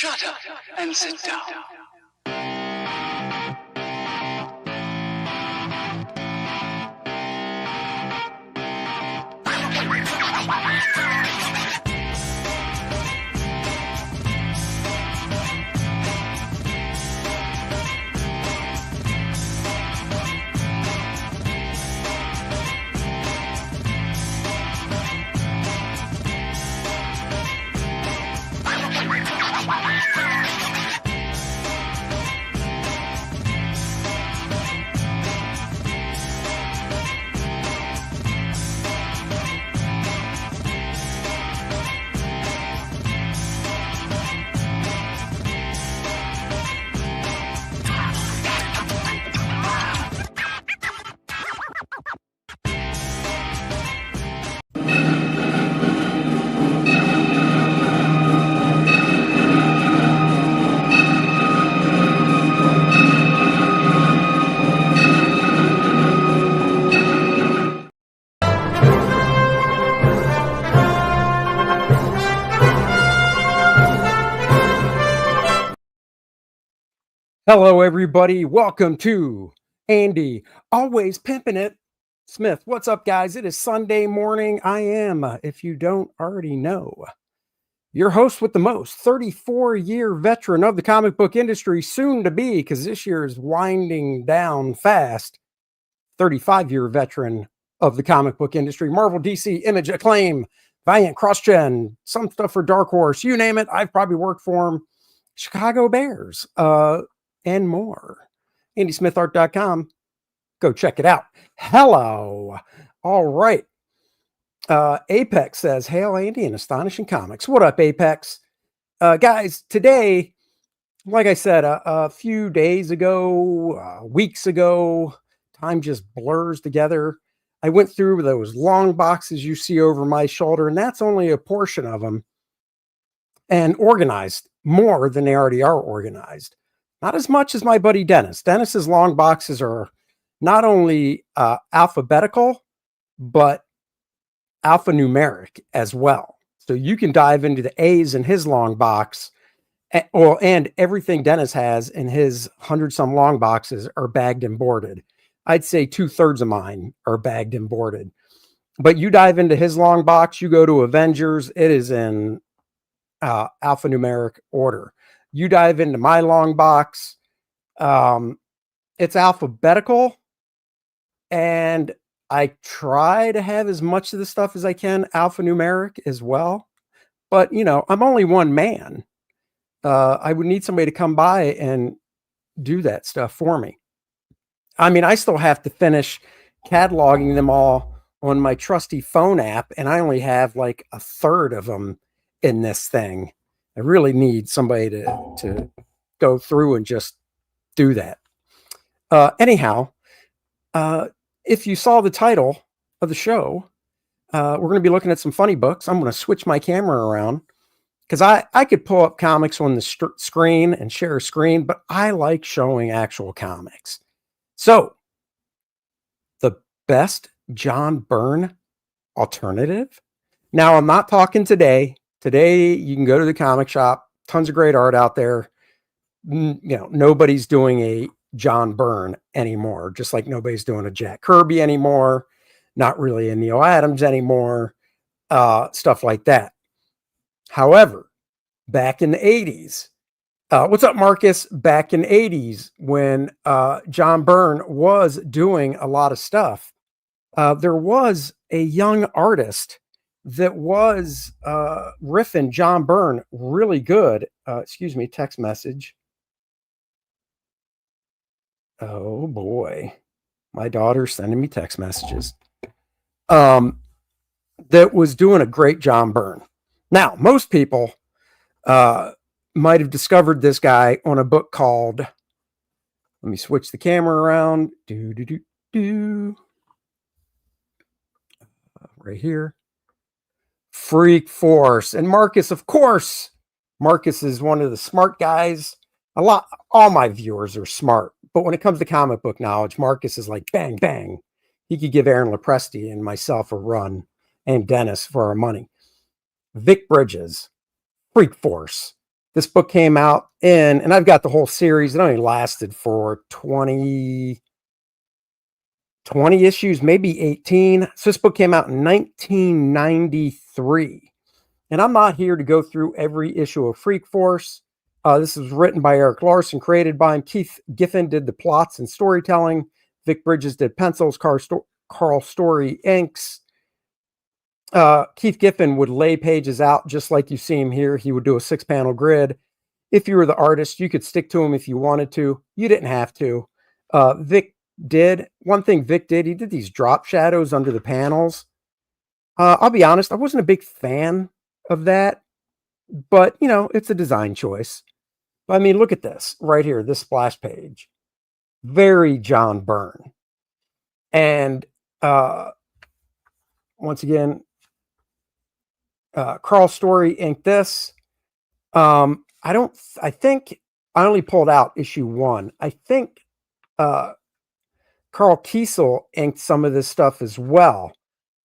Shut up and sit down. Hello, everybody. Welcome to Andy, always pimping it. Smith, what's up, guys? It is Sunday morning. I am, if you don't already know, your host with the most, 34-year veteran of the comic book industry, soon to be, because this year is winding down fast, 35-year veteran of the comic book industry, Marvel, DC, Image, Acclaim, Valiant, CrossGen, some stuff for Dark Horse, you name it. I've probably worked for them. Chicago Bears, and more. AndySmithArt.com. Go check it out. Hello. All right. Apex says, hail Andy and Astonishing Comics. What up, Apex? Guys, today, like I said, a few days ago, weeks ago, time just blurs together. I went through those long boxes you see over my shoulder, and that's only a portion of them, and organized more than they already are organized. Not as much as my buddy Dennis. Dennis's long boxes are not only alphabetical, but alphanumeric as well. So you can dive into the A's in his long box, and everything Dennis has in his 100-some long boxes are bagged and boarded. I'd say 2/3 of mine are bagged and boarded. But you dive into his long box, you go to Avengers, it is in alphanumeric order. You dive into my long box, it's alphabetical, and I try to have as much of the stuff as I can alphanumeric as well. But, you know, I'm only one man. I would need somebody to come by and do that stuff for me. I mean, I still have to finish cataloging them all on my trusty phone app, and I only have like 1/3 of them in this thing. I really need somebody to go through and just do that. Anyhow, if you saw the title of the show, we're going to be looking at some funny books. I'm going to switch my camera around because I could pull up comics on the screen and share a screen, but I like showing actual comics. So, the best John Byrne alternative. Now, I'm not talking today. Today, you can go to the comic shop. Tons of great art out there. You know, nobody's doing a John Byrne anymore, just like nobody's doing a Jack Kirby anymore. Not really a Neil Adams anymore. Stuff like that. However, back in the 80s, what's up, Marcus? Back in the 80s, when John Byrne was doing a lot of stuff, there was a young artist that was riffing John Byrne really good. Excuse me, text message. Oh boy, my daughter's sending me text messages. That was doing a great John Byrne. Now, most people might have discovered this guy on a book called, let me switch the camera around. Right here. Freak Force. And Marcus, of course, Marcus is one of the smart guys. All my viewers are smart, but when it comes to comic book knowledge, Marcus is like bang, bang. He could give Aaron Lopresti and myself a run, and Dennis for our money. Vic Bridges, Freak Force. This book came out and I've got the whole series. It only lasted for 20 issues, maybe 18. So this book came out in 1993. And I'm not here to go through every issue of Freak Force. This was written by Eric Larson, created by him. Keith Giffen did the plots and storytelling. Vic Bridges did pencils. Carl Story inks. Keith Giffen would lay pages out just like you see him here. He would do a 6-panel grid. If you were the artist, you could stick to him if you wanted to. You didn't have to. Vic did. One thing Vic did, he did these drop shadows under the panels. I'll be honest, I wasn't a big fan of that, but you know, it's a design choice. I mean, look at this right here, this splash page. Very John Byrne. And once again, Carl Story inked this. I think I only pulled out issue 1. I think Carl Kiesel inked some of this stuff as well.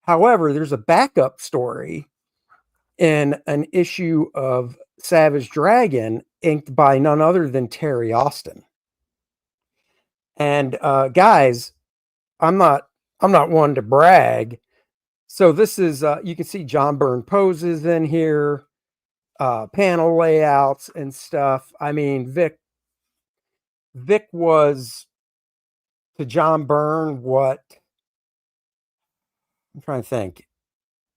However, there's a backup story in an issue of Savage Dragon inked by none other than Terry Austin. And guys, I'm not one to brag. So this is you can see John Byrne poses in here, panel layouts and stuff. I mean, Vic was to John Byrne what I'm trying to think.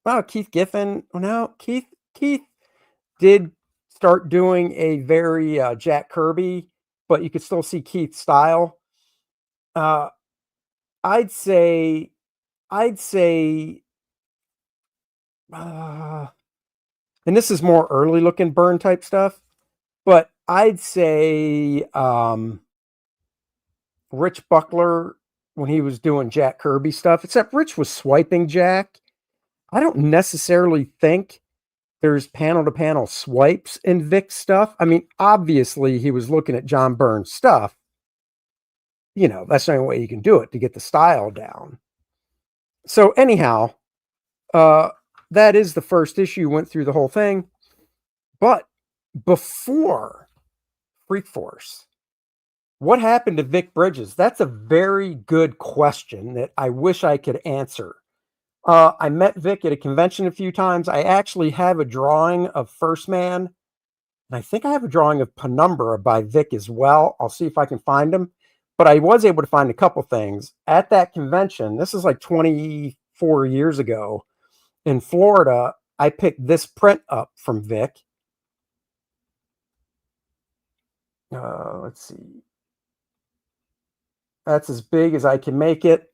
Wow, Keith Giffen. Oh, no, Keith did start doing a very Jack Kirby, but you could still see Keith's style. I'd say, and this is more early looking Byrne type stuff, but I'd say Rich Buckler when he was doing Jack Kirby stuff, except Rich was swiping Jack. I don't necessarily think there's panel-to-panel swipes in Vic's stuff. I mean, obviously, he was looking at John Byrne's stuff. You know, that's the only way you can do it to get the style down. So anyhow, that is the first issue, went through the whole thing. But before Freak Force, what happened to Vic Bridges? That's a very good question that I wish I could answer. I met Vic at a convention a few times. I actually have a drawing of First Man, and I think I have a drawing of Penumbra by Vic as well. I'll see if I can find them. But I was able to find a couple things at that convention. This is like 24 years ago in Florida. I picked this print up from Vic. Let's see. That's as big as I can make it.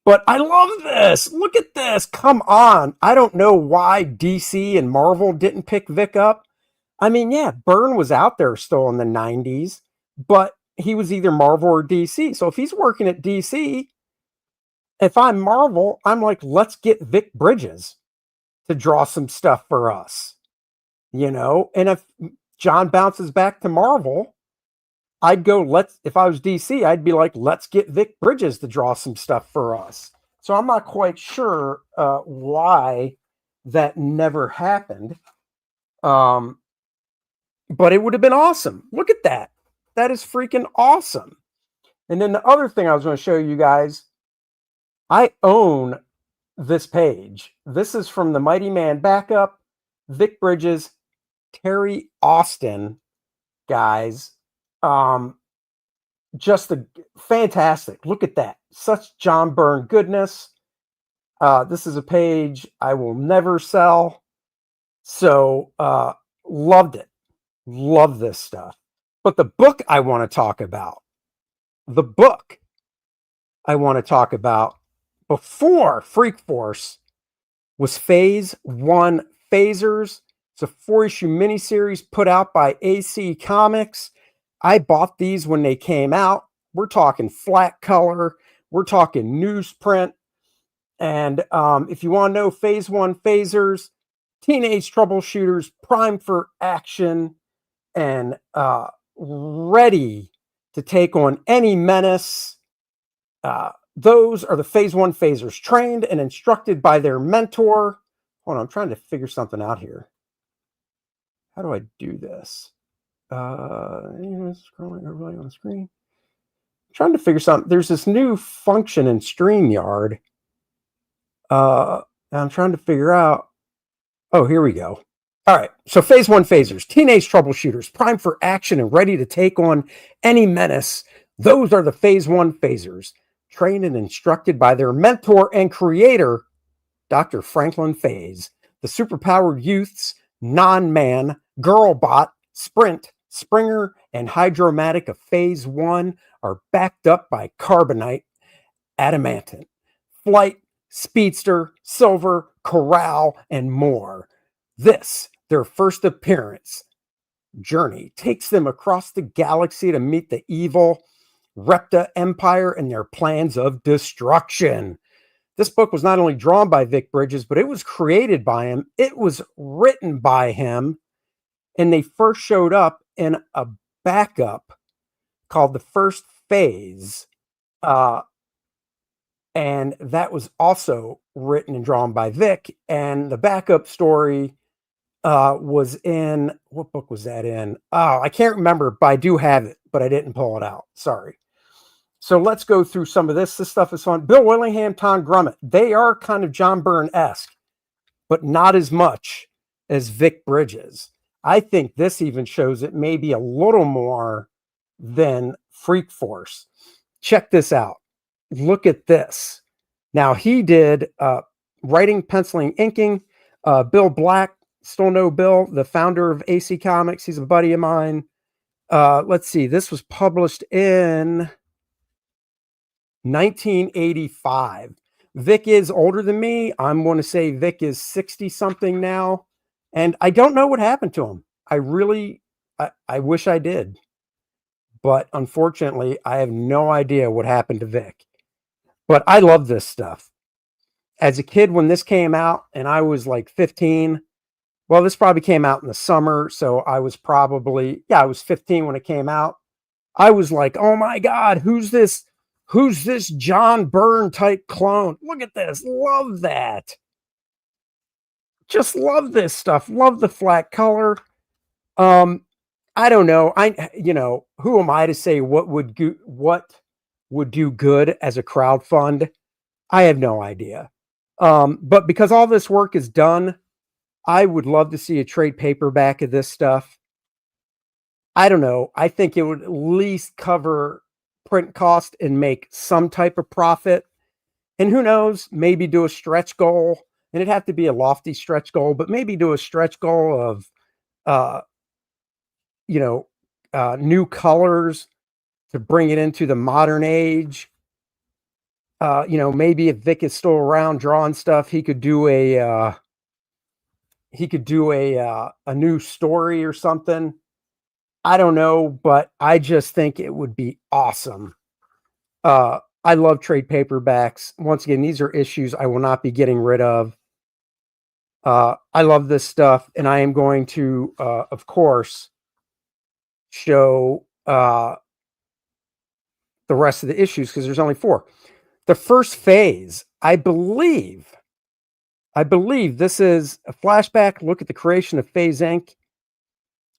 But I love this. Look at this. Come on. I don't know why DC and Marvel didn't pick Vic up. I mean, yeah, Byrne was out there still in the 90s, but he was either Marvel or DC. So if he's working at DC, if I'm Marvel, I'm like, let's get Vic Bridges to draw some stuff for us. You know, and if John bounces back to Marvel, I'd go, if I was DC, I'd be like, let's get Vic Bridges to draw some stuff for us. So I'm not quite sure why that never happened. But it would have been awesome. Look at that. That is freaking awesome. And then the other thing I was going to show you guys, I own this page. This is from the Mighty Man Backup, Vic Bridges, Terry Austin, guys. Just fantastic. Look at that. Such John Byrne goodness. This is a page I will never sell. So, loved it. Love this stuff. But the book I want to talk about, before Freak Force was Phase 1 Phasers. It's a 4-issue miniseries put out by AC Comics. I bought these when they came out. We're talking flat color. We're talking newsprint. And if you want to know, Phase 1 Phasers, teenage troubleshooters primed for action and ready to take on any menace. Those are the Phase 1 Phasers, trained and instructed by their mentor. Hold on, I'm trying to figure something out here. How do I do this? Scrolling overlay on the screen. Trying to figure something. There's this new function in StreamYard. I'm trying to figure out. Oh, here we go. All right. So phase 1 phasers, teenage troubleshooters, primed for action and ready to take on any menace. Those are the phase 1 phasers, trained and instructed by their mentor and creator, Dr. Franklin Phase. The superpowered youths, non-man, girlbot, sprint, springer, and hydromatic of phase 1 are backed up by carbonite, adamantine, flight, speedster, silver, corral, and more. This, their first appearance, journey takes them across the galaxy to meet the evil Repta Empire and their plans of destruction. This book was not only drawn by Vic Bridges, but it was created by him. It was written by him, and they first showed up in a backup called The First Phase. And that was also written and drawn by Vic. And the backup story was in, what book was that in? Oh, I can't remember, but I do have it, but I didn't pull it out. Sorry. So let's go through some of this. This stuff is fun. Bill Willingham, Tom Grummett. They are kind of John Byrne-esque, but not as much as Vic Bridges. I think this even shows it maybe a little more than Freak Force. Check this out. Look at this. Now, he did writing, penciling, inking. Bill Black, still know Bill, the founder of AC Comics. He's a buddy of mine. Let's see. This was published in 1985. Vic is older than me. I'm going to say Vic is 60-something now. And I don't know what happened to him. I wish I did. But unfortunately, I have no idea what happened to Vic. But I love this stuff. As a kid, when this came out, and I was like 15, well, this probably came out in the summer. So I was probably, I was 15 when it came out. I was like, oh my God, who's this? Who's this John Byrne type clone? Look at this. Love that. Just love this stuff. Love the flat color. I don't know. Who am I to say what would do good as a crowdfund? I have no idea. But because all this work is done, I would love to see a trade paperback of this stuff. I don't know. I think it would at least cover print cost and make some type of profit. And who knows, maybe do a stretch goal. And it'd have to be a lofty stretch goal, but maybe do a stretch goal of, new colors to bring it into the modern age. Maybe if Vic is still around drawing stuff, he could do a new story or something. I don't know, but I just think it would be awesome. I love trade paperbacks. Once again, these are issues I will not be getting rid of. I love this stuff, and I am going to, of course, show the rest of the issues because there's only 4. The First Phase, I believe this is a flashback look at the creation of Phase Inc.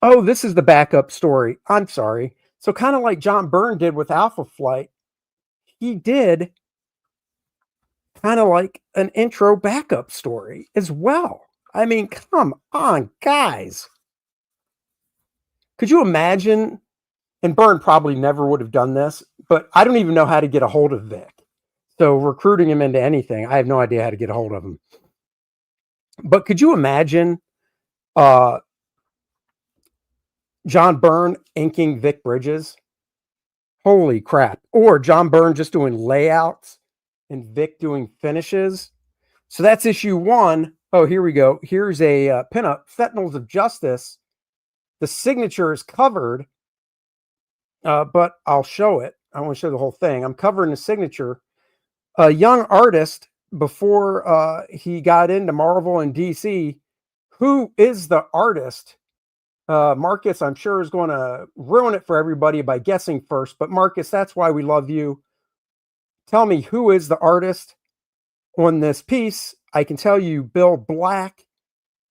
Oh, this is the backup story. I'm sorry. So kind of like John Byrne did with Alpha Flight, he did kind of like an intro backup story as well. I mean, come on, guys. Could you imagine? And Byrne probably never would have done this, but I don't even know how to get a hold of Vic. So recruiting him into anything, I have no idea how to get a hold of him. But could you imagine John Byrne inking Vic Bridges? Holy crap. Or John Byrne just doing layouts and Vic doing finishes. So that's issue 1. Oh, here we go. Here's a pinup, Fentanyls of Justice. The signature is covered, but I'll show it. I want to show the whole thing. I'm covering the signature. A young artist before he got into Marvel and DC. Who is the artist? Marcus, I'm sure, is going to ruin it for everybody by guessing first. But Marcus, that's why we love you. Tell me, who is the artist on this piece? I can tell you Bill Black,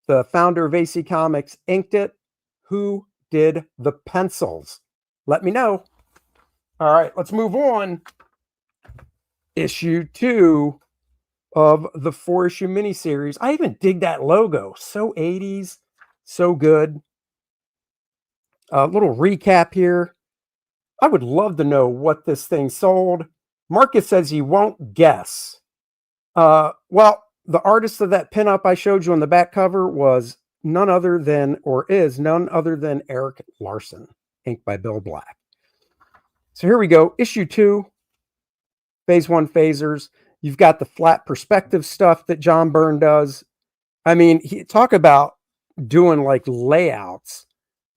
the founder of AC Comics, inked it. Who did the pencils? Let me know. All right, let's move on. Issue 2 of the 4-issue miniseries. I even dig that logo. So 80s, so good. A little recap here. I would love to know what this thing sold. Marcus says he won't guess. Well, the artist of that pinup I showed you on the back cover was none other than, or is none other than Erik Larsen, inked by Bill Black. So here we go. Issue 2, Phase 1 phasers. You've got the flat perspective stuff that John Byrne does. I mean, talk about doing like layouts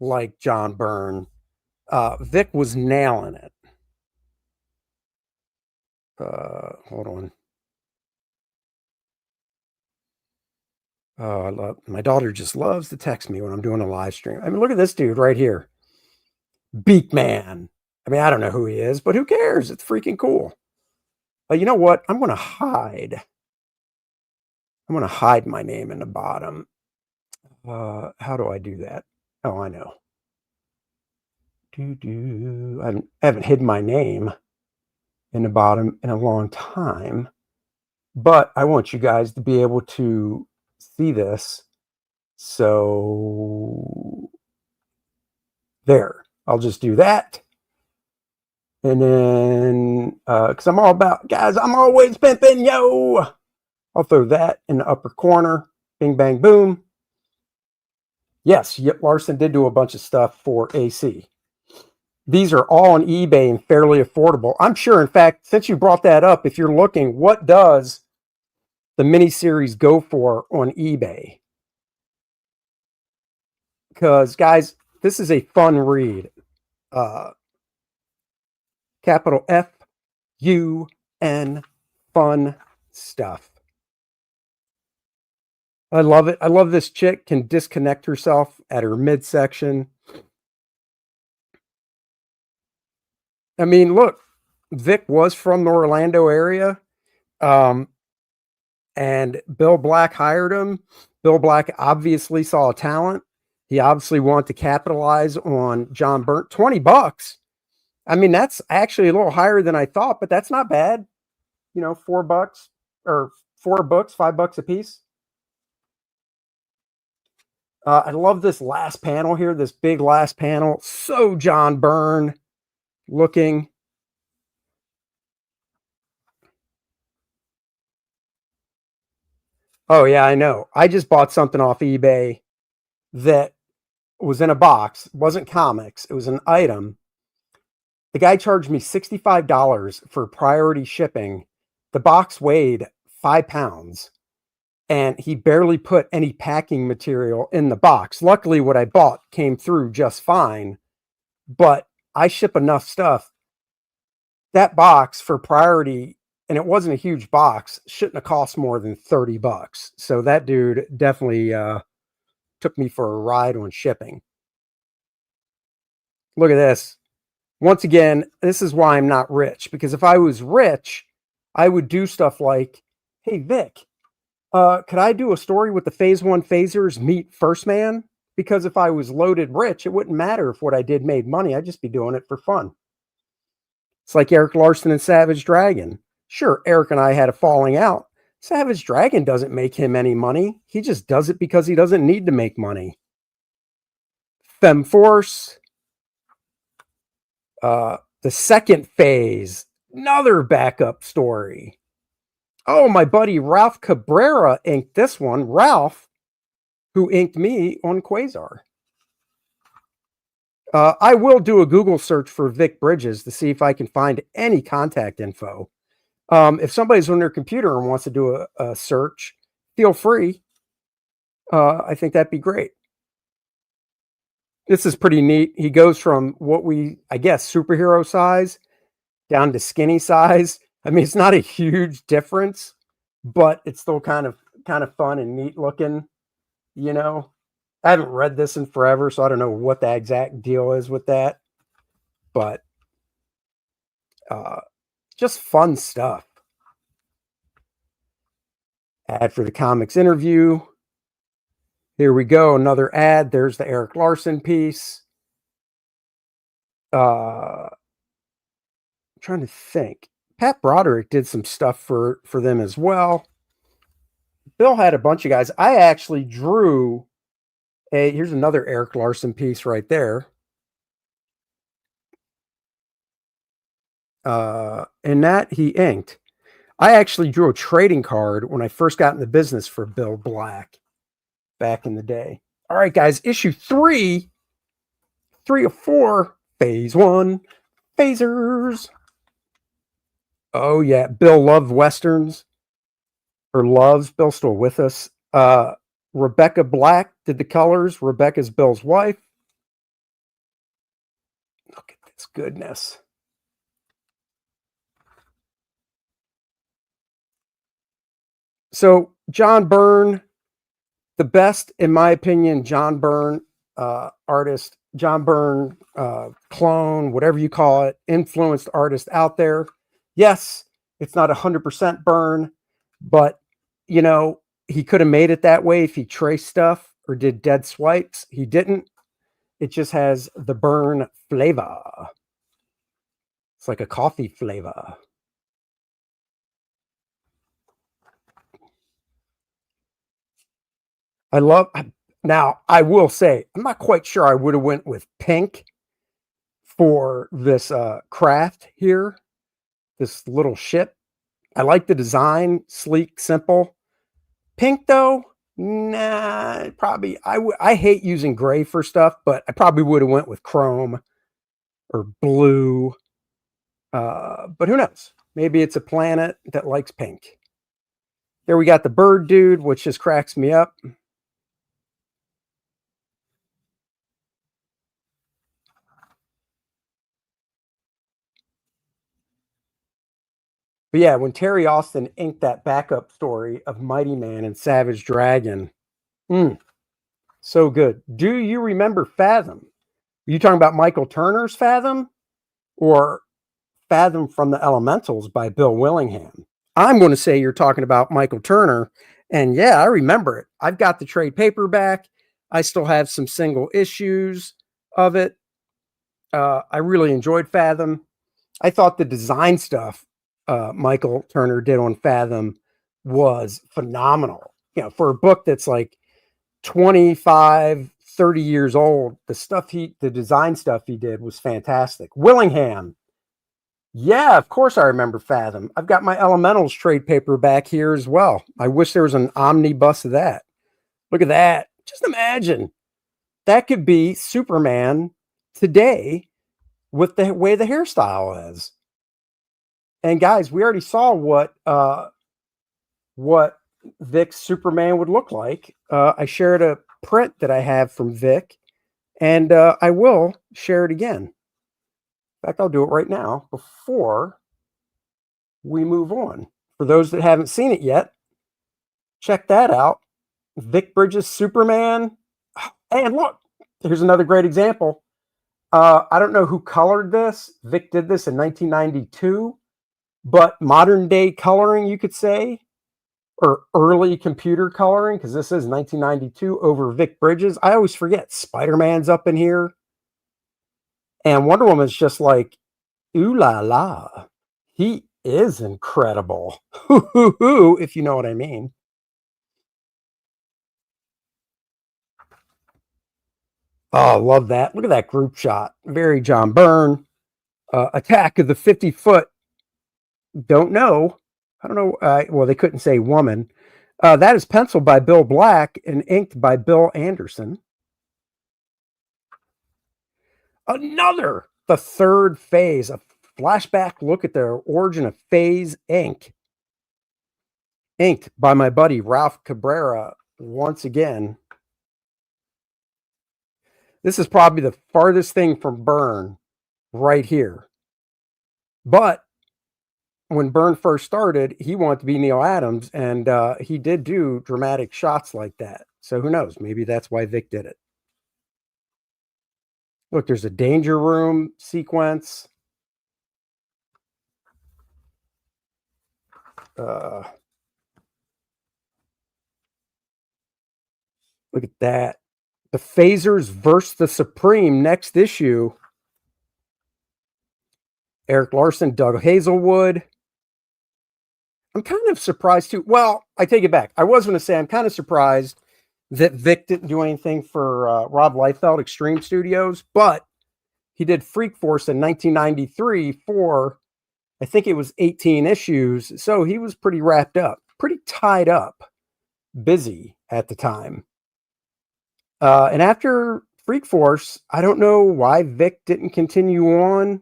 like John Byrne. Vic was nailing it. Hold on. Oh, my daughter just loves to text me when I'm doing a live stream. I mean, look at this dude right here. Beak Man. I mean, I don't know who he is, but who cares? It's freaking cool. You know what? I'm going to hide my name in the bottom. How do I do that? Oh, I know. I haven't hidden my name in the bottom in a long time, but I want you guys to be able to see this. So there, I'll just do that. And then, because I'm all about, guys, I'm always pimping, yo. I'll throw that in the upper corner. Bing, bang, boom. Yes, Larson did do a bunch of stuff for AC. These are all on eBay and fairly affordable. I'm sure, in fact, since you brought that up, if you're looking, what does the miniseries go for on eBay? Because, guys, this is a fun read. Capital F-U-N, fun stuff. I love it. I love this chick can disconnect herself at her midsection. I mean, look, Vic was from the Orlando area. And Bill Black hired him. Bill Black obviously saw a talent. He obviously wanted to capitalize on John Byrne. $20. I mean, that's actually a little higher than I thought, but that's not bad. You know, $4 or 4 books, $5 a piece. I love this last panel here, this big last panel. So John Byrne looking. Oh, yeah, I know. I just bought something off eBay that was in a box. It wasn't comics. It was an item. The guy charged me $65 for priority shipping. The box weighed 5 pounds. And he barely put any packing material in the box. Luckily, what I bought came through just fine. But I ship enough stuff. That box for priority, and it wasn't a huge box, shouldn't have cost more than $30. So that dude definitely took me for a ride on shipping. Look at this. Once again, this is why I'm not rich. Because if I was rich, I would do stuff like, hey, Vic, could I do a story with the Phase 1 phasers meet First Man? Because if I was loaded rich, it wouldn't matter if what I did made money. I'd just be doing it for fun. It's like Erik Larsen and Savage Dragon. Sure, Erik and I had a falling out. Savage Dragon doesn't make him any money. He just does it because he doesn't need to make money. Femforce. The second phase. Another backup story. Oh, my buddy Ralph Cabrera inked this one. Ralph, who inked me on Quasar. I will do a Google search for Vic Bridges to see if I can find any contact info. If somebody's on their computer and wants to do a search, feel free. I think that'd be great. This is pretty neat. He goes from what I guess, superhero size down to skinny size. I mean, it's not a huge difference, but it's still kind of fun and neat looking, you know. I haven't read this in forever, so I don't know what the exact deal is with that, but just fun stuff. Ad for the comics interview. Here we go, another ad. There's the Erik Larsen piece. I'm trying to think. Pat Broderick did some stuff for them as well. Bill had a bunch of guys. I actually drew here's another Eric Larson piece right there. And that he inked. I actually drew a trading card when I first got in the business for Bill Black back in the day. All right, guys, issue 3 of 4, phase 1, phasers. Oh yeah, Bill loved Westerns, or loves. Bill's still with us. Rebecca Black did the colors. Rebecca's Bill's wife. Look at this goodness. So John Byrne, the best, in my opinion, John Byrne artist, John Byrne clone, whatever you call it, influenced artist out there. Yes, it's not 100% Byrne, but you know, he could have made it that way if he traced stuff or did dead swipes. He didn't. It just has the Byrne flavor. It's like a coffee flavor. Now I will say, I'm not quite sure I would have went with pink for this craft here, this little ship. I like the design, sleek, simple. Pink though, nah, probably I hate using gray for stuff, but I probably would have went with chrome or blue. But who knows? Maybe it's a planet that likes pink. There we got the bird dude, which just cracks me up. But yeah, when Terry Austin inked that backup story of Mighty Man and Savage Dragon, so good. Do you remember Fathom? Are you talking about Michael Turner's Fathom or Fathom from the Elementals by Bill Willingham? I'm going to say you're talking about Michael Turner. And yeah, I remember it. I've got the trade paperback. I still have some single issues of it. I really enjoyed Fathom. I thought the design stuff Michael Turner did on Fathom was phenomenal. You know, for a book that's like 25, 30 years old, the design stuff he did was fantastic. Willingham. Yeah, of course I remember Fathom. I've got my Elementals trade paperback here as well. I wish there was an omnibus of that. Look at that. Just imagine. That could be Superman today with the way the hairstyle is. And guys, we already saw what Vic's Superman would look like. I shared a print that I have from Vic, and I will share it again. In fact, I'll do it right now before we move on. For those that haven't seen it yet, check that out. Vic Bridges Superman. And look, here's another great example. I don't know who colored this. Vic did this in 1992, but modern day coloring, you could say, or early computer coloring, because this is 1992 over Vic Bridges. I always forget Spider-Man's up in here. And Wonder Woman's just like, ooh la la. He is incredible. If you know what I mean. Oh, love that. Look at that group shot. Very John Byrne. Attack of the 50-foot. Don't know. I don't know. Well, they couldn't say woman. That is penciled by Bill Black and inked by Bill Anderson. The third phase, a flashback look at the origin of Phase Inc. Inked by my buddy Ralph Cabrera once again. This is probably the farthest thing from Byrne right here. But when Byrne first started, he wanted to be Neil Adams, and he did do dramatic shots like that. So who knows? Maybe that's why Vic did it. Look, there's a danger room sequence. Look at that. The Phasers versus the Supreme next issue. Eric Larson, Doug Hazelwood. I'm kind of surprised too. Well, I take it back. I was going to say I'm kind of surprised that Vic didn't do anything for Rob Liefeld, Extreme Studios, but he did Freak Force in 1993 for, I think it was 18 issues. So he was pretty wrapped up, pretty tied up, busy at the time. And after Freak Force, I don't know why Vic didn't continue on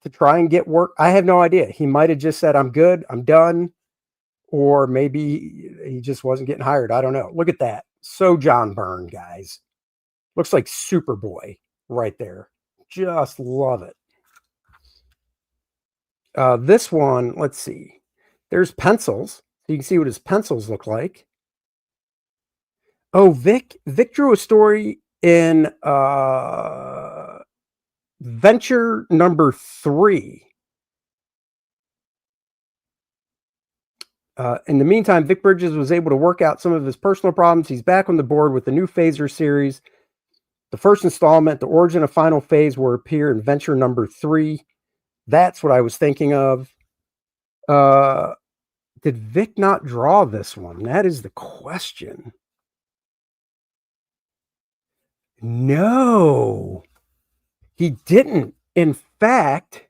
to try and get work. I have no idea. He might have just said, I'm good, I'm done. Or maybe he just wasn't getting hired. I don't know. Look at that. So John Byrne, guys. Looks like Superboy right there. Just love it. This one, let's see. There's pencils. You can see what his pencils look like. Oh, Vic drew a story in Venture number 3. In the meantime, Vic Bridges was able to work out some of his personal problems. He's back on the board with the new Phaser series. The first installment, The Origin of Final Phase, will appear in Venture number 3. That's what I was thinking of. Did Vic not draw this one? That is the question. No, he didn't. In fact,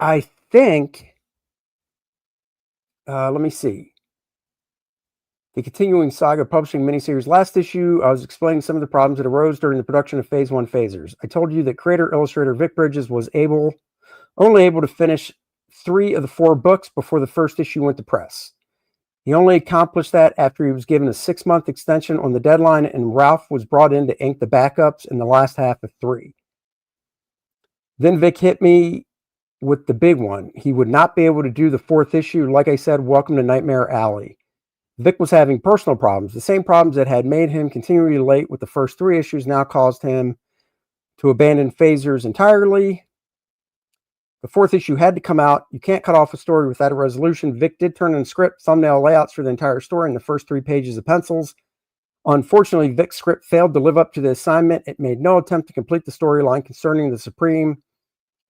I think, let me see. The continuing saga publishing miniseries. Last issue, I was explaining some of the problems that arose during the production of Phase 1 Phasers. I told you that creator-illustrator Vic Bridges was only able to finish 3 of the 4 books before the first issue went to press. He only accomplished that after he was given a 6-month extension on the deadline, and Ralph was brought in to ink the backups in the last half of 3. Then Vic hit me with the big one. He would not be able to do the 4th issue. Like I said, welcome to Nightmare Alley. Vic was having personal problems. The same problems that had made him continually late with the first 3 issues now caused him to abandon Phasers entirely. The 4th issue had to come out. You can't cut off a story without a resolution. Vic did turn in script, thumbnail layouts for the entire story, and the first 3 pages of pencils. Unfortunately, Vic's script failed to live up to the assignment. It made no attempt to complete the storyline concerning the Supreme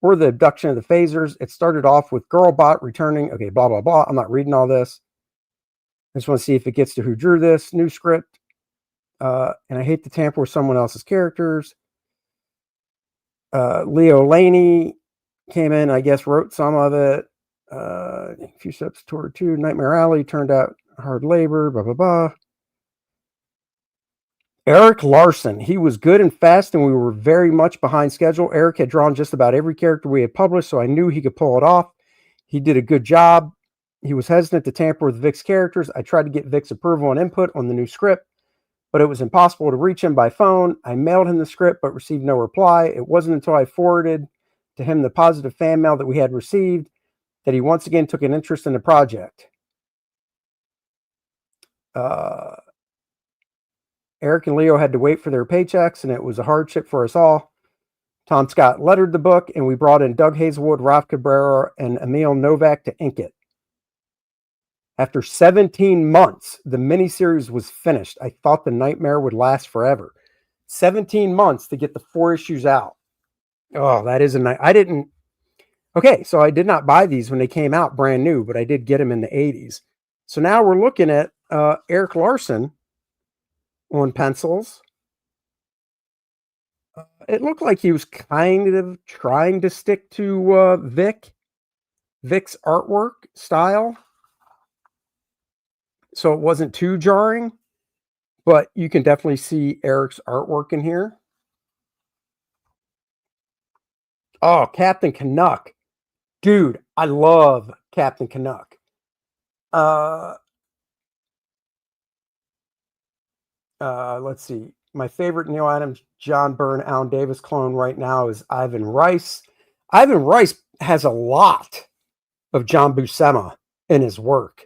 or the abduction of the Phasers. It started off with Girlbot returning. Okay, blah, blah, blah. I'm not reading all this. I just want to see if it gets to who drew this. New script. And I hate to tamper with someone else's characters. Leo Laney came in, I guess, wrote some of it. A few steps toward 2. Nightmare Alley turned out hard labor, blah, blah, blah. Eric Larson. He was good and fast, and we were very much behind schedule. Eric had drawn just about every character we had published, so I knew he could pull it off. He did a good job. He was hesitant to tamper with Vic's characters. I tried to get Vic's approval and input on the new script, but it was impossible to reach him by phone. I mailed him the script, but received no reply. It wasn't until I forwarded to him the positive fan mail that we had received that he once again took an interest in the project. Eric and Leo had to wait for their paychecks, and it was a hardship for us all. Tom Scott lettered the book, and we brought in Doug Hazelwood, Ralph Cabrera, and Emil Novak to ink it. After 17 months, the miniseries was finished. I thought the nightmare would last forever. 17 months to get the 4 issues out. Oh, that is a night. Okay, so I did not buy these when they came out brand new, but I did get them in the 80s. So now we're looking at Eric Larson on pencils. It looked like he was kind of trying to stick to Vic's artwork style. So it wasn't too jarring, but you can definitely see Eric's artwork in here. Oh, Captain Canuck. Dude, I love Captain Canuck. Let's see. My favorite Neil Adams, John Byrne, Alan Davis clone right now is Ivan Rice. Ivan Rice has a lot of John Buscema in his work.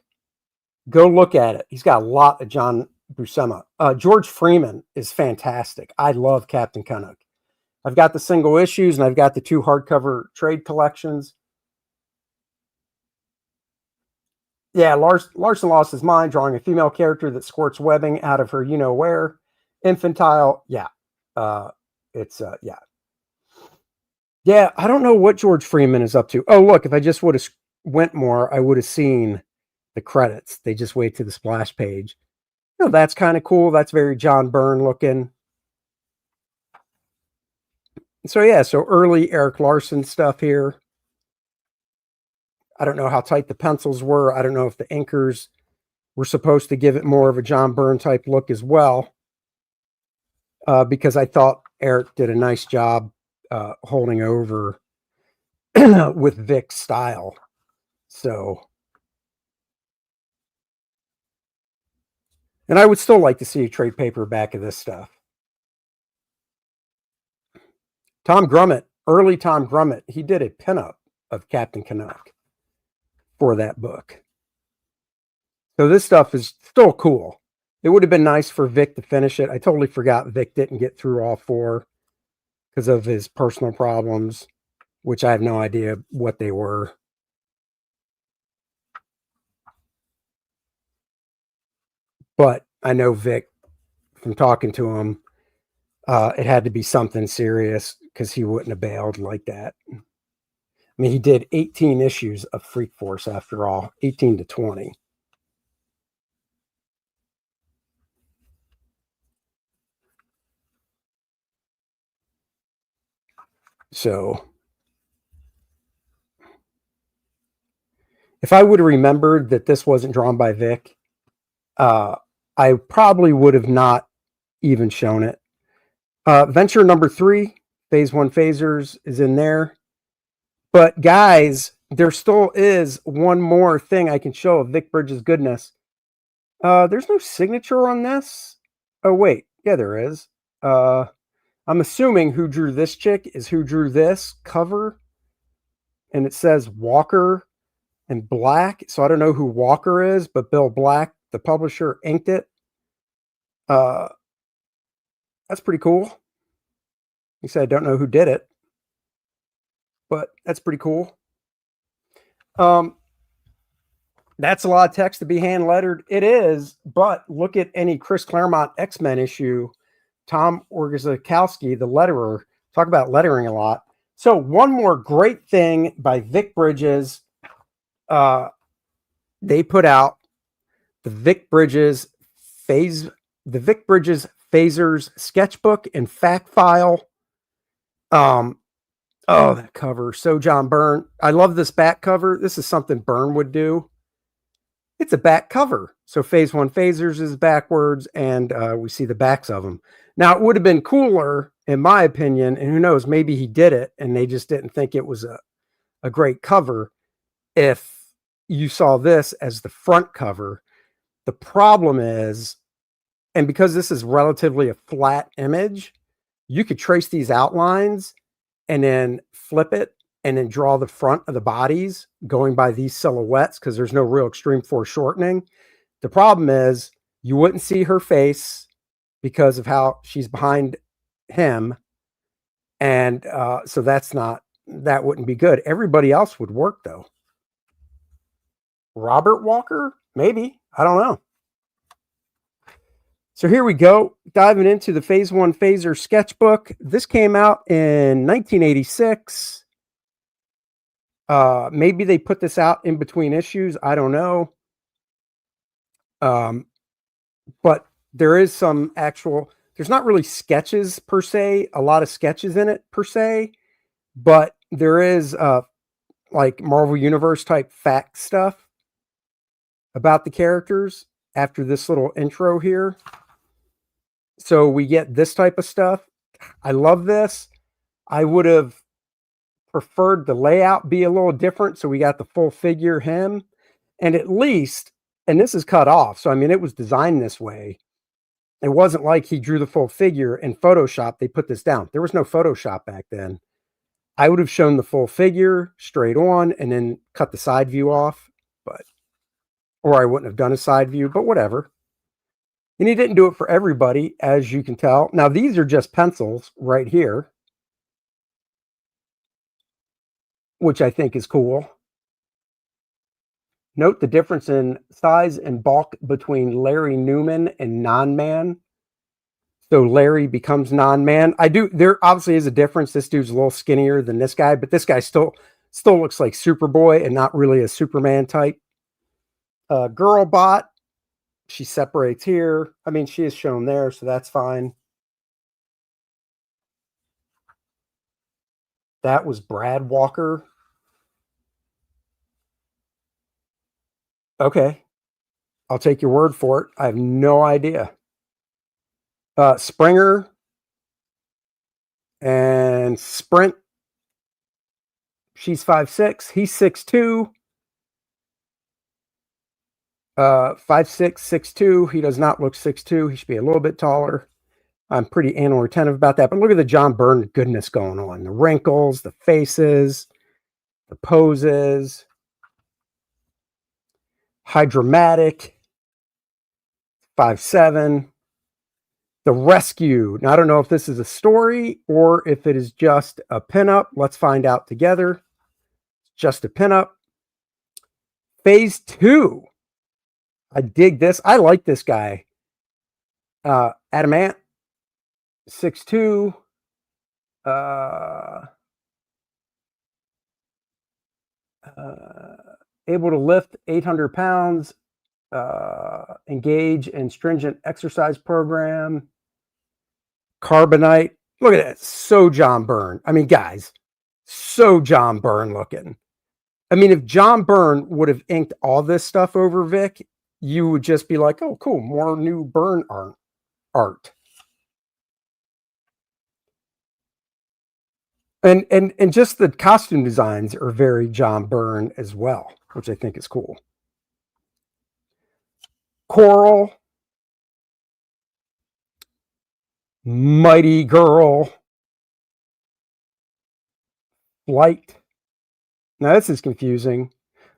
Go look at it. He's got a lot of John Buscema. George Freeman is fantastic. I love Captain Canuck. I've got the single issues, and I've got the 2 hardcover trade collections. Yeah, Larson lost his mind drawing a female character that squirts webbing out of her you-know-where. Infantile, yeah. Yeah. Yeah, I don't know what George Freeman is up to. Oh, look, if I just would have went more, I would have seen the credits. They just wait to the splash page. You know, that's kind of cool. That's very John Byrne looking. So yeah, so early Eric Larson stuff here. I don't know how tight the pencils were. I don't know if the inkers were supposed to give it more of a John Byrne type look as well, because I thought Eric did a nice job holding over with Vic's style. So, and I would still like to see a trade paperback of this stuff. Tom Grummett, early Tom Grummett, he did a pinup of Captain Canuck for that book. So this stuff is still cool. It would have been nice for Vic to finish it. I totally forgot Vic didn't get through all 4 because of his personal problems, which I have no idea what they were. But I know Vic, from talking to him, it had to be something serious because he wouldn't have bailed like that. I mean, he did 18 issues of Freak Force after all, 18 to 20. So if I would have remembered that this wasn't drawn by Vic, I probably would have not even shown it. Venture number 3, Phase 1 Phasers, is in there. But guys, there still is one more thing I can show of Vic Bridges' goodness. There's no signature on this. Oh, wait. Yeah, there is. I'm assuming who drew this chick is who drew this cover. And it says Walker in black. So I don't know who Walker is, but Bill Black, the publisher, inked it. That's pretty cool. He said, I don't know who did it, but that's pretty cool. That's a lot of text to be hand lettered. It is, but look at any Chris Claremont X-Men issue. Tom Orzechowski, the letterer, talk about lettering a lot. So one more great thing by Vic Bridges. They put out the Vic Bridges Phasers sketchbook and fact file. Oh, that cover. So John Byrne. I love this back cover. This is something Byrne would do. It's a back cover. So Phase 1 Phasers is backwards, and we see the backs of them. Now, it would have been cooler, in my opinion, and who knows, maybe he did it, and they just didn't think it was a great cover, if you saw this as the front cover. The problem is, and because this is relatively a flat image, you could trace these outlines and then flip it and then draw the front of the bodies going by these silhouettes because there's no real extreme foreshortening. The problem is you wouldn't see her face because of how she's behind him. And so that wouldn't be good. Everybody else would work though. Robert Walker? Maybe. I don't know. So here we go, diving into the Phase 1 Phaser sketchbook. This came out in 1986. Maybe they put this out in between issues. I don't know. But there is some actual, there's not really sketches per se, a lot of sketches in it per se, but there is like Marvel Universe type fact stuff about the characters after this little intro here. So we get this type of stuff. I love this. I would have preferred the layout be a little different. So we got the full figure him, and at least, and this is cut off. So, I mean, it was designed this way. It wasn't like he drew the full figure in Photoshop. They put this down. There was no Photoshop back then. I would have shown the full figure straight on and then cut the side view off, or I wouldn't have done a side view, but whatever. And he didn't do it for everybody, as you can tell. Now, these are just pencils right here, which I think is cool. Note the difference in size and bulk between Larry Newman and Non-Man. So Larry becomes non-man. There obviously is a difference. This dude's a little skinnier than this guy, but this guy still looks like Superboy and not really a Superman type. Girl bot, she separates here. I mean, she is shown there, so that's fine. That was Brad Walker. Okay. I'll take your word for it. I have no idea. Springer and Sprint. She's 5'6". He's 6'2". 5'6", 6'2". He does not look 6'2". He should be a little bit taller. I'm pretty anal retentive about that. But look at the John Byrne goodness going on. The wrinkles, the faces, the poses. Hydromatic. 5'7". The Rescue. Now, I don't know if this is a story or if it is just a pinup. Let's find out together. Just a pinup. Phase 2. I dig this. I like this guy. Adamant. 6'2". Able to lift 800 pounds. Engage in stringent exercise program. Carbonite. Look at that. So John Byrne. I mean, guys, so John Byrne looking. I mean, if John Byrne would have inked all this stuff over Vic, you would just be like, oh, cool, more new Byrne art. And just the costume designs are very John Byrne as well, which I think is cool. Coral. Mighty Girl. Light. Now this is confusing.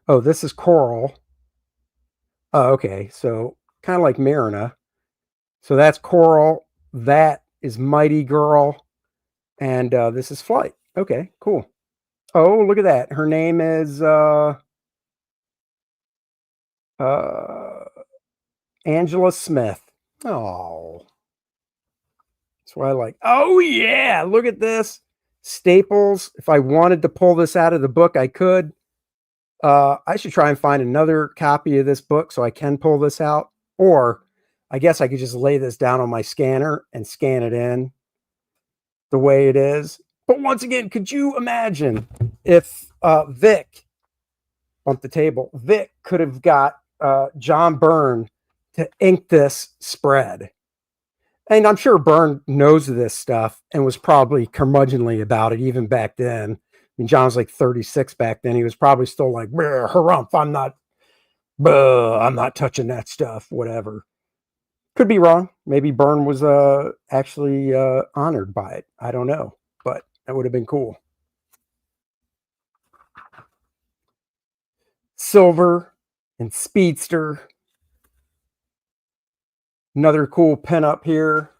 Oh, this is Coral. Oh, okay. So kind of like Marina. So that's Coral. That is Mighty Girl. And this is Flight. Okay, cool. Oh, look at that. Her name is Angela Smith. Oh. That's what I like. Oh, yeah. Look at this. Staples. If I wanted to pull this out of the book, I could. I should try and find another copy of this book so I can pull this out. Or I guess I could just lay this down on my scanner and scan it in the way it is. But once again, could you imagine if Vic, on the table, Vic could have got John Byrne to ink this spread? And I'm sure Byrne knows this stuff and was probably curmudgeonly about it even back then. I mean, John was like 36 back then. He was probably still like, harumph, I'm not touching that stuff, whatever. Could be wrong. Maybe Byrne was actually honored by it. I don't know, but that would have been cool. Silver and Speedster. Another cool pinup here.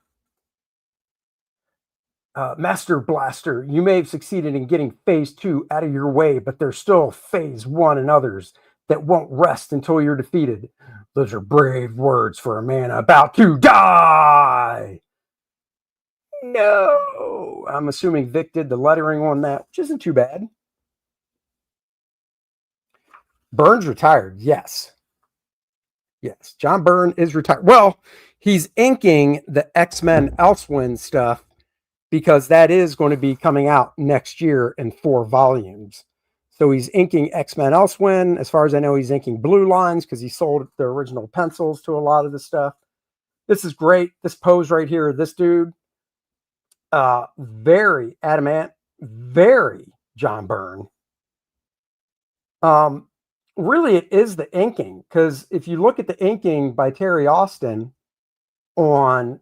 Master Blaster. You may have succeeded in getting phase 2 out of your way, but there's still phase 1 and others that won't rest until you're defeated. Those are brave words for a man about to die. No. I'm assuming Vic did the lettering on that, which isn't too bad. Byrne's retired. Yes. Yes. John Byrne is retired. Well, he's inking the X-Men Elsewind stuff because that is going to be coming out next year in 4 volumes. So he's inking X-Men Elsewind. As far as I know, he's inking Blue Lines because he sold the original pencils to a lot of the stuff. This is great. This pose right here, this dude, very adamant, very John Byrne. Really, it is the inking, because if you look at the inking by Terry Austin on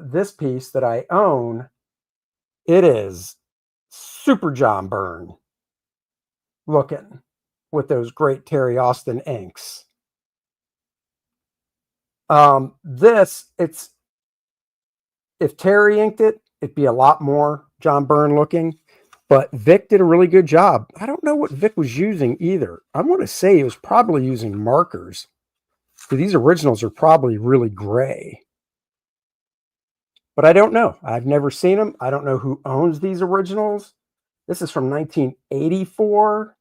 this piece that I own, it is super John Byrne looking with those great Terry Austin inks. If Terry inked it, it'd be a lot more John Byrne looking, but Vic did a really good job. I don't know what Vic was using either. I want to say he was probably using markers. So these originals are probably really gray. but I don't know. I've never seen them. I don't know who owns these originals. This is from 1984.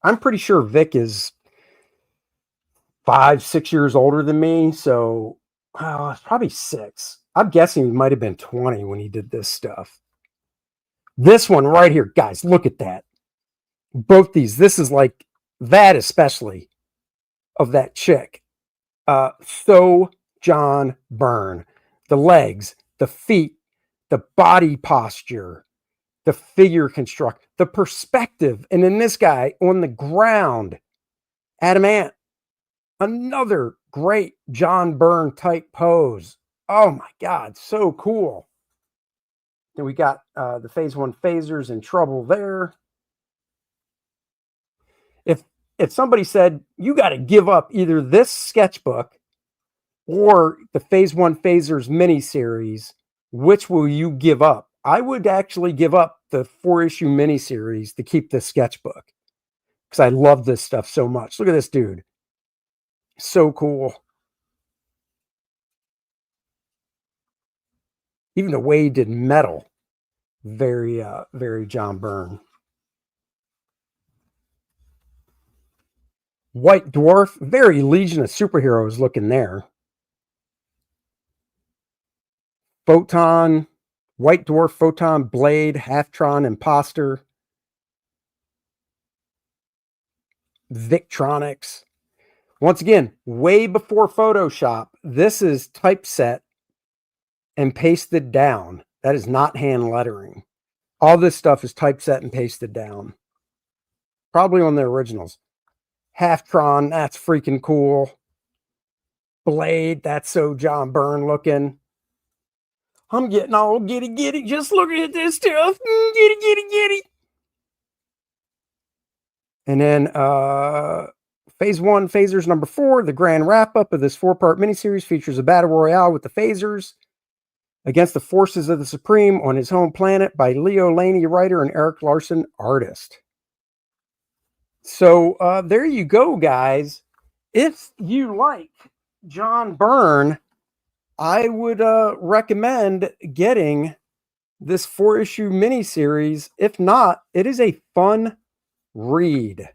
I'm pretty sure Vic is 5, 6 years older than me. So it's probably 6. I'm guessing he might have been 20 when he did this stuff. This one right here, guys, look at that. Both these, this is like that, especially of that chick. So John Byrne, the legs, the feet, the body posture, the figure construct, the perspective. And then this guy on the ground, Adam Ant, another great John Byrne type pose. Oh my God, so cool. Then we got the Phase 1 phasers in trouble there. If somebody said, you got to give up either this sketchbook or the Phase 1 phasers miniseries, which will you give up? I would actually give up the 4-issue miniseries to keep this sketchbook because I love this stuff so much. Look at this dude. So cool. Even the way he did metal, very, very John Byrne. White Dwarf, very Legion of Superheroes looking there. Photon, White Dwarf, Photon, Blade, Halftron, Imposter, Victronics. Once again, way before Photoshop, this is typeset and pasted down. That is not hand lettering. All this stuff is typeset and pasted down. Probably on the originals. Halftron, that's freaking cool. Blade, that's so John Byrne looking. I'm getting all giddy, just looking at this stuff. Giddy. And then Phase 1, Phasers number 4, the grand wrap-up of this 4-part miniseries features a battle royale with the Phasers against the forces of the Supreme on his home planet by Leo Laney, writer, and Eric Larson, artist. So there you go, guys. If you like John Byrne, I would recommend getting this 4-issue miniseries. If not, it is a fun read.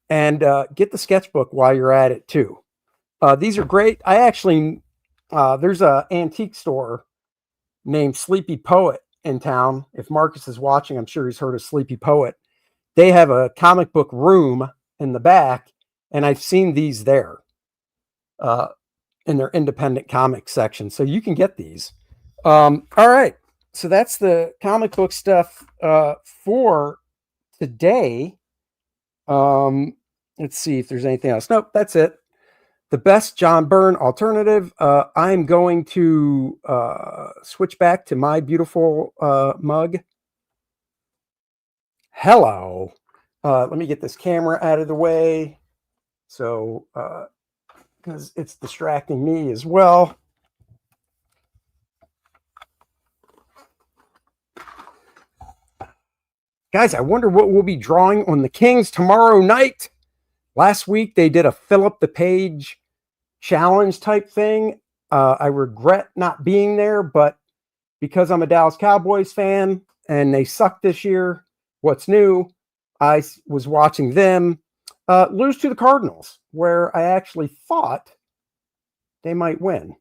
And get the sketchbook while you're at it, too. These are great. I actually, there's an antique store named Sleepy Poet in town. If Marcus is watching, I'm sure he's heard of Sleepy Poet. They have a comic book room in the back, and I've seen these there in their independent comic section. So you can get these. All right. So that's the comic book stuff for today. Let's see if there's anything else. Nope, that's it. The best John Byrne alternative. I'm going to switch back to my beautiful mug. Hello. Let me get this camera out of the way. So, because it's distracting me as well. Guys, I wonder what we'll be drawing on the Kings tomorrow night. Last week, they did a fill up the page challenge type thing. I regret not being there, but because I'm a Dallas Cowboys fan and they suck this year, what's new? I was watching them lose to the Cardinals, where I actually thought they might win,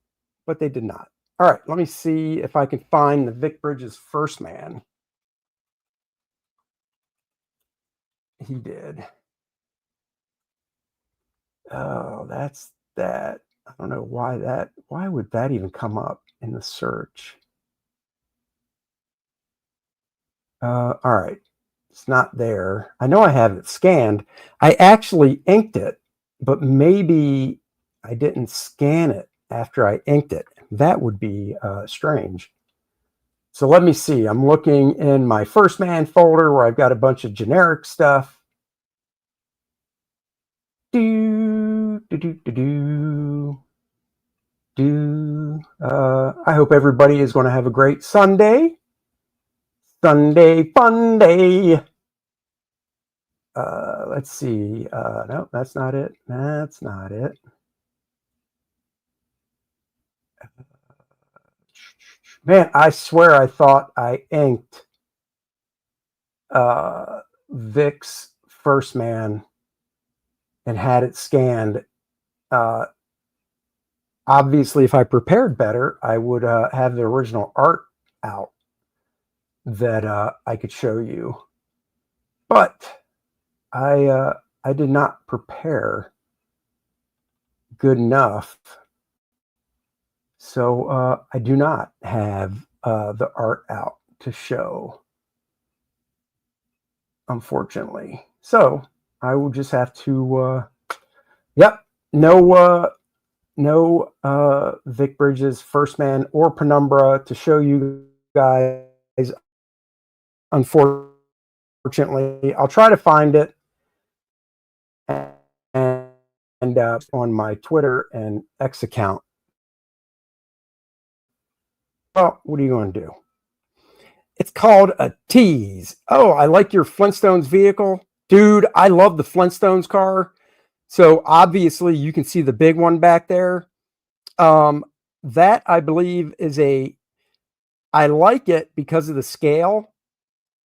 but they did not. All right, let me see if I can find the Vic Bridges first man. He did. Oh, that's that. I don't know why that. Why would that even come up in the search? All right. It's not there. I know I have it scanned. I actually inked it, but maybe I didn't scan it after I inked it. That would be strange. So let me see. I'm looking in my first man folder where I've got a bunch of generic stuff. I hope everybody is going to have a great Sunday. Sunday fun day. Let's see. No, that's not it. That's not it. Man, I swear I thought I inked Vic's First Man and had it scanned. Obviously, if I prepared better, I would have the original art out that I could show you. But I did not prepare good enough, so I do not have the art out to show, unfortunately. So I will just have to. Yep, no Vic Bridges First Man or Penumbra to show you guys. Unfortunately, I'll try to find it and on my Twitter and X account. Well, what are you going to do? It's called a tease. Oh, I like your Flintstones vehicle. Dude, I love the Flintstones car. So obviously you can see the big one back there. That I believe is I like it because of the scale.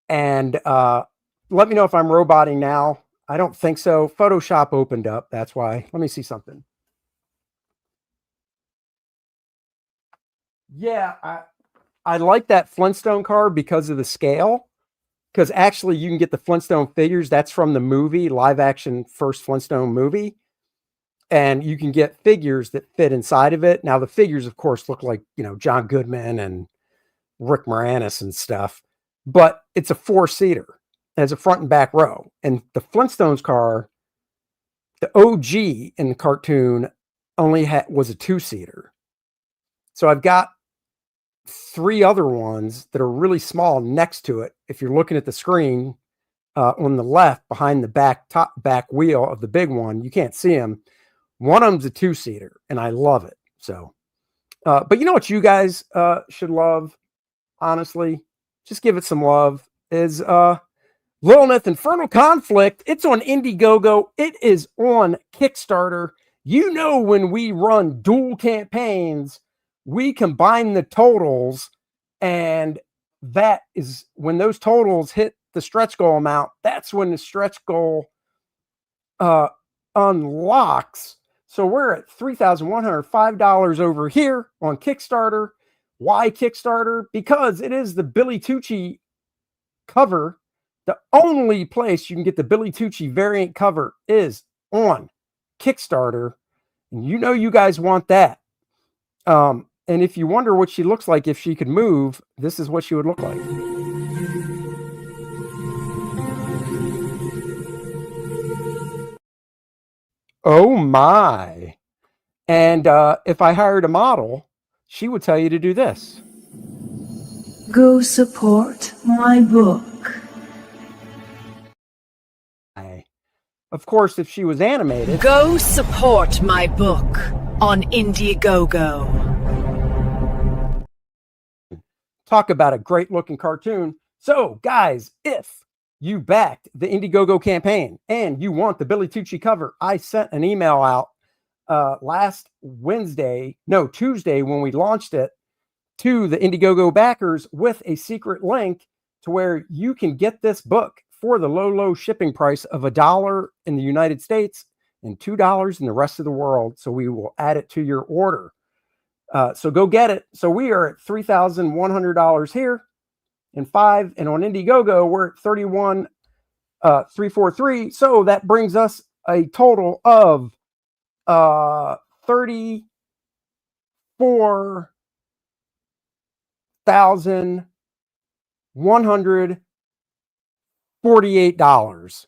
And let me know if I'm roboting now. I don't think so. Photoshop opened up. That's why. Let me see something. Yeah, I like that Flintstone car because of the scale. Because actually, you can get the Flintstone figures. That's from the movie, live action first Flintstone movie. And you can get figures that fit inside of it. Now, the figures, of course, look like, John Goodman and Rick Moranis and stuff. But it's a 4-seater. Has a front and back row. And the Flintstones car, the OG in the cartoon, only was a 2-seater. So I've got 3 other ones that are really small next to it. If you're looking at the screen on the left behind the back wheel of the big one, you can't see them. One of them's a 2-seater, and I love it. So, but you know what you guys should love, honestly? Just give it some love. Is Lilineth Infernal Conflict. It's on Indiegogo. It is on Kickstarter. When we run dual campaigns, we combine the totals, and that is when those totals hit the stretch goal amount. That's when the stretch goal unlocks. So we're at $3,105 over here on Kickstarter. Why Kickstarter? Because it is the Billy Tucci cover. The only place you can get the Billy Tucci variant cover is on Kickstarter. And you guys want that. And if you wonder what she looks like if she could move, this is what she would look like. Oh my. And if I hired a model, she would tell you to do this. Go support my book. Of course, if she was animated. Go support my book on Indiegogo. Talk about a great looking cartoon. So, guys, if you backed the Indiegogo campaign and you want the Billy Tucci cover, I sent an email out Tuesday when we launched it to the Indiegogo backers with a secret link to where you can get this book for the low shipping price of $1 in the United States and $2 in the rest of the world. So we will add it to your order. So go get it. So we are at $3,100 here and on Indiegogo, we're at $31,343. So that brings us a total of $34,148.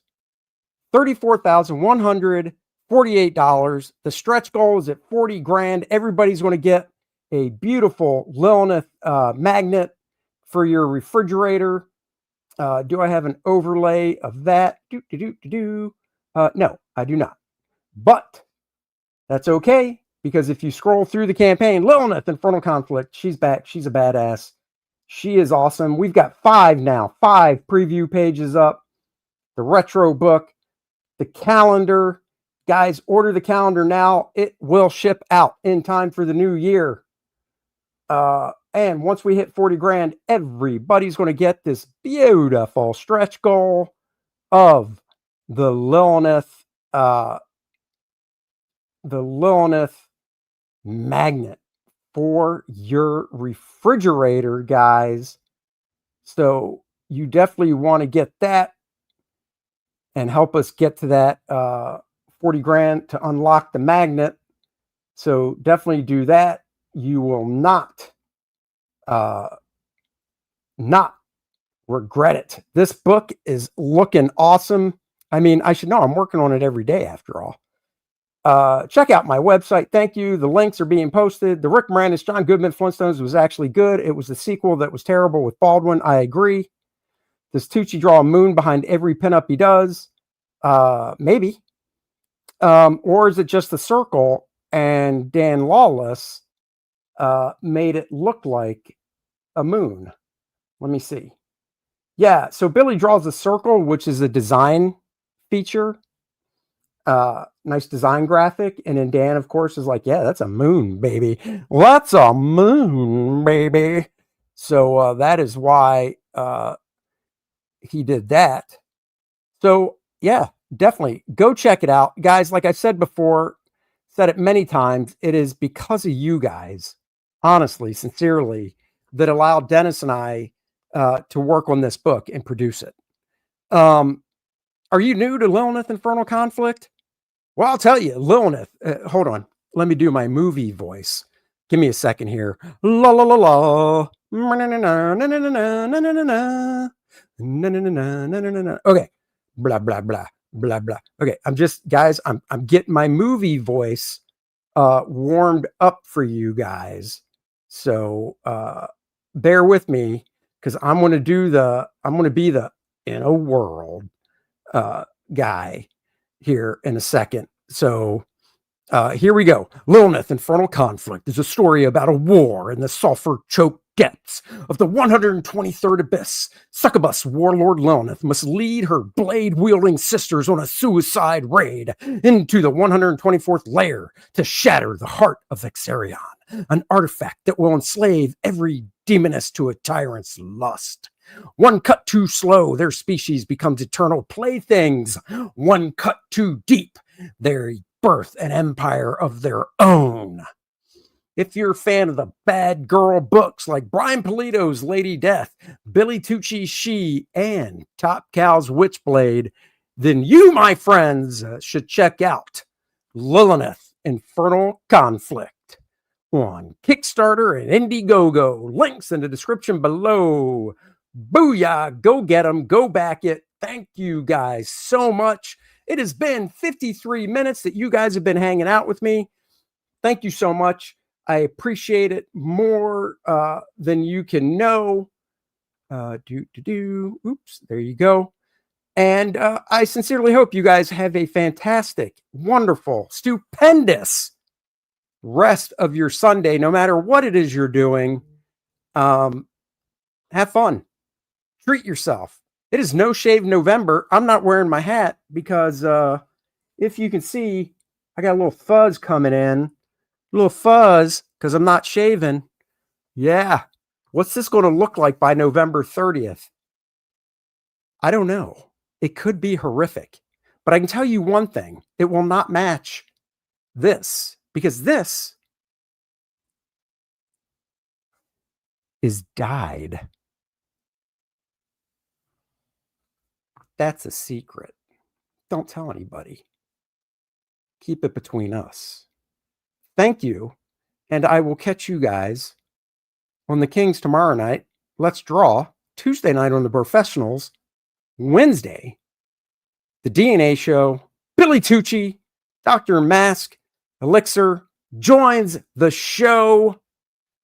$34,148. The stretch goal is at 40 grand. Everybody's going to get a beautiful Lilineth magnet for your refrigerator. Do I have an overlay of that? No, I do not. But that's okay, because if you scroll through the campaign, Lilineth Infernal Conflict, she's back. She's a badass. She is awesome. We've got 5 preview pages up. The retro book, the calendar. Guys, order the calendar now. It will ship out in time for the new year. And once we hit 40 grand, everybody's going to get this beautiful stretch goal of the Lilineth magnet for your refrigerator, guys. So you definitely want to get that and help us get to that 40 grand to unlock the magnet. So definitely do that. You will not regret it. This book is looking awesome. I mean, I should know I'm working on it every day after all. Check out my website. Thank you. The links are being posted. The Rick Moranis, John Goodman Flintstones was actually good. It was the sequel that was terrible with Baldwin. I agree. Does Tucci draw a moon behind every pinup he does? Maybe. Or is it just a circle and Dan Lawless made it look like a moon? Let me see. Yeah, so Billy draws a circle, which is a design feature. Nice design graphic. And then Dan, of course, is like, yeah, that's a moon, baby. That's a moon, baby. So that is why he did that. So, yeah, definitely go check it out. Guys, like I said before, said it many times, it is because of you guys, honestly, sincerely, that allowed Dennis and I to work on this book and produce it. Are you new to Lilineth Infernal Conflict? Well, I'll tell you, Lilineth, hold on. Let me do my movie voice. Give me a second here. La la la la. Okay. Blah, blah, blah, blah, blah. Okay. I'm just, guys, I'm getting my movie voice warmed up for you guys. So bear with me because I'm going to be the in a world guy here in a second. So here we go. Lilineth Infernal Conflict is a story about a war in the sulfur-choked depths of the 123rd abyss. Succubus warlord Lilineth must lead her blade-wielding sisters on a suicide raid into the 124th layer to shatter the heart of Vexarion, an artifact that will enslave every demoness to a tyrant's lust. One cut too slow, their species becomes eternal playthings. One cut too deep, they birth an empire of their own. If you're a fan of the bad girl books like Brian Pulido's Lady Death, Billy Tucci's She, and Top Cow's Witchblade, then you, my friends, should check out Lilineth Infernal Conflict on Kickstarter and Indiegogo. Links in the description below. Booyah, go get them, go back it. Thank you guys so much. It has been 53 minutes that you guys have been hanging out with me. Thank you so much. I appreciate it more than you can know. Oops, there you go. And I sincerely hope you guys have a fantastic, wonderful, stupendous rest of your Sunday, no matter what it is you're doing. Have fun. Treat yourself. It is No Shave November. I'm not wearing my hat because if you can see, I got a little fuzz coming in. A little fuzz because I'm not shaving. Yeah. What's this going to look like by November 30th? I don't know. It could be horrific. But I can tell you one thing. It will not match this because this is dyed. That's a secret. Don't tell anybody. Keep it between us. Thank you. And I will catch you guys on the Kings tomorrow night. Let's draw. Tuesday night on the Professionals. Wednesday, the DNA show. Billy Tucci, Dr. Mask, Elixir joins the show.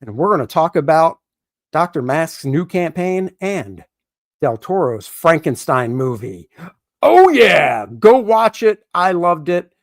And we're going to talk about Dr. Mask's new campaign and Del Toro's Frankenstein movie. Oh, yeah. Go watch it. I loved it.